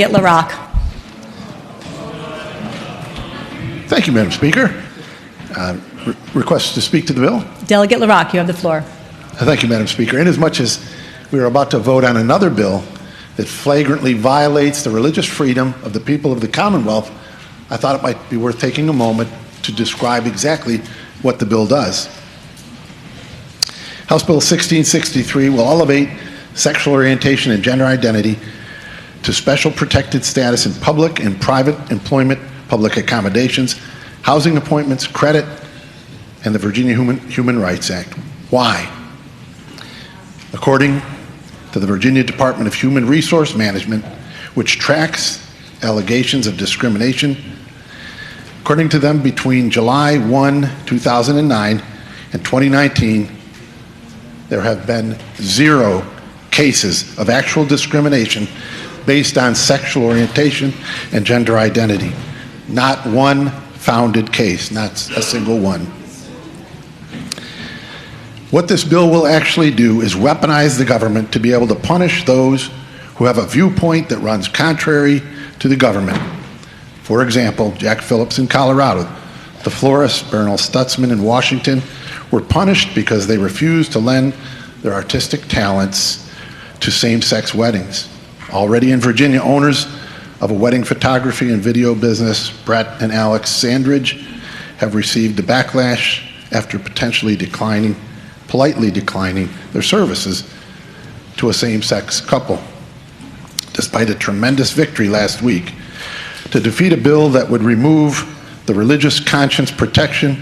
LaRock. Thank you, Madam Speaker. Request to speak to the bill. Delegate LaRock, you have the floor. Thank you, Madam Speaker. Inasmuch as we are about to vote on another bill that flagrantly violates the religious freedom of the people of the Commonwealth, I thought it might be worth taking a moment to describe exactly what the bill does. House Bill 1663 will elevate sexual orientation and gender identity to special protected status in public and private employment, public accommodations, housing appointments, credit, and the Virginia Human Rights Act. Why? According to the Virginia Department of Human Resource Management, which tracks allegations of discrimination, according to them, between July 1, 2009 and 2019, there have been 0 cases of actual discrimination based on sexual orientation and gender identity. Not one founded case, not a single one. What this bill will actually do is weaponize the government to be able to punish those who have a viewpoint that runs contrary to the government. For example, Jack Phillips in Colorado, the florist Bernal Stutzman in Washington were punished because they refused to lend their artistic talents to same-sex weddings. Already in Virginia, owners of a wedding photography and video business, Brett and Alex Sandridge, have received a backlash after politely declining their services to a same-sex couple. Despite a tremendous victory last week to defeat a bill that would remove the religious conscience protection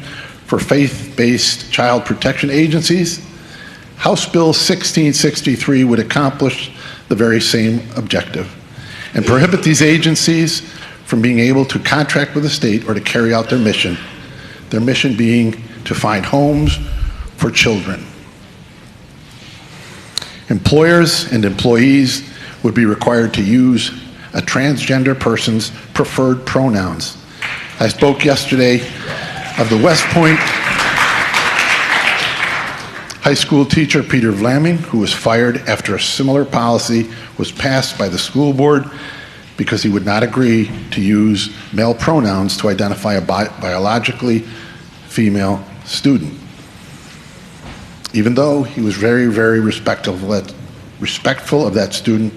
for faith-based child protection agencies, House Bill 1663 would accomplish the very same objective and prohibit these agencies from being able to contract with the state or to carry out their mission being to find homes for children. Employers and employees would be required to use a transgender person's preferred pronouns. I spoke yesterday of the West Point high school teacher Peter Vlaming, who was fired after a similar policy was passed by the school board because he would not agree to use male pronouns to identify a biologically female student. Even though he was very, very respectful of that student,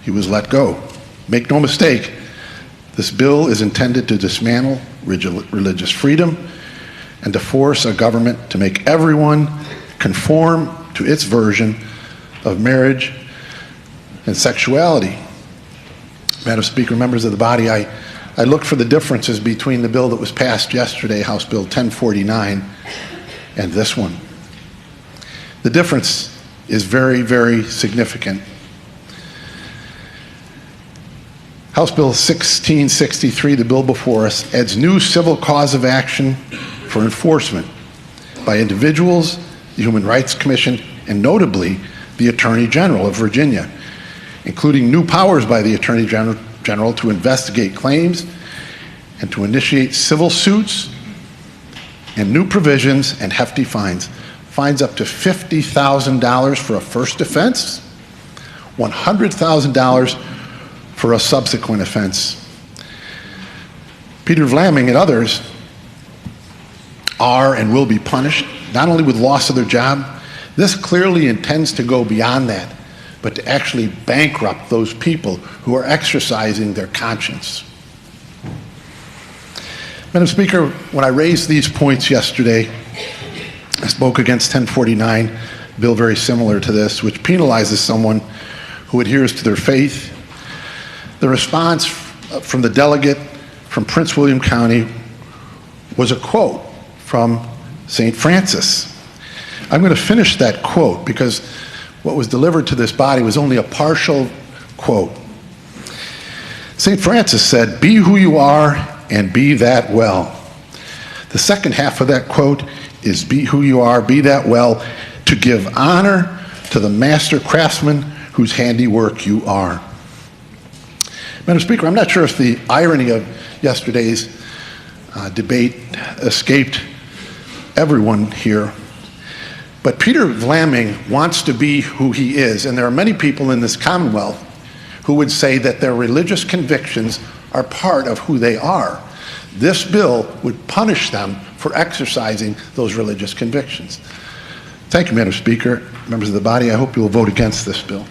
he was let go. Make no mistake, this bill is intended to dismantle religious freedom and to force a government to make everyone conform to its version of marriage and sexuality. Madam Speaker, members of the body, I looked for the differences between the bill that was passed yesterday, House Bill 1049, and this one. The difference is very, very significant. House Bill 1663, the bill before us, adds new civil cause of action for enforcement by individuals, the Human Rights Commission, and notably the Attorney General of Virginia, including new powers by the Attorney General to investigate claims and to initiate civil suits, and new provisions and hefty fines. Fines up to $50,000 for a first offense, $100,000 for a subsequent offense. Peter Vlaming and others are and will be punished, not only with loss of their job. This clearly intends to go beyond that, but to actually bankrupt those people who are exercising their conscience. Madam Speaker, when I raised these points yesterday, I spoke against 1049, a bill very similar to this, which penalizes someone who adheres to their faith. The response from the delegate from Prince William County was a quote from St. Francis. I'm going to finish that quote because what was delivered to this body was only a partial quote. St. Francis said, "Be who you are and be that well." The second half of that quote is, "Be who you are, be that well, to give honor to the master craftsman whose handiwork you are." Madam Speaker, I'm not sure if the irony of yesterday's debate escaped everyone here, but Peter Vlaming wants to be who he is, and there are many people in this Commonwealth who would say that their religious convictions are part of who they are. This bill would punish them for exercising those religious convictions. Thank you, Madam Speaker. Members of the body, I hope you will vote against this bill.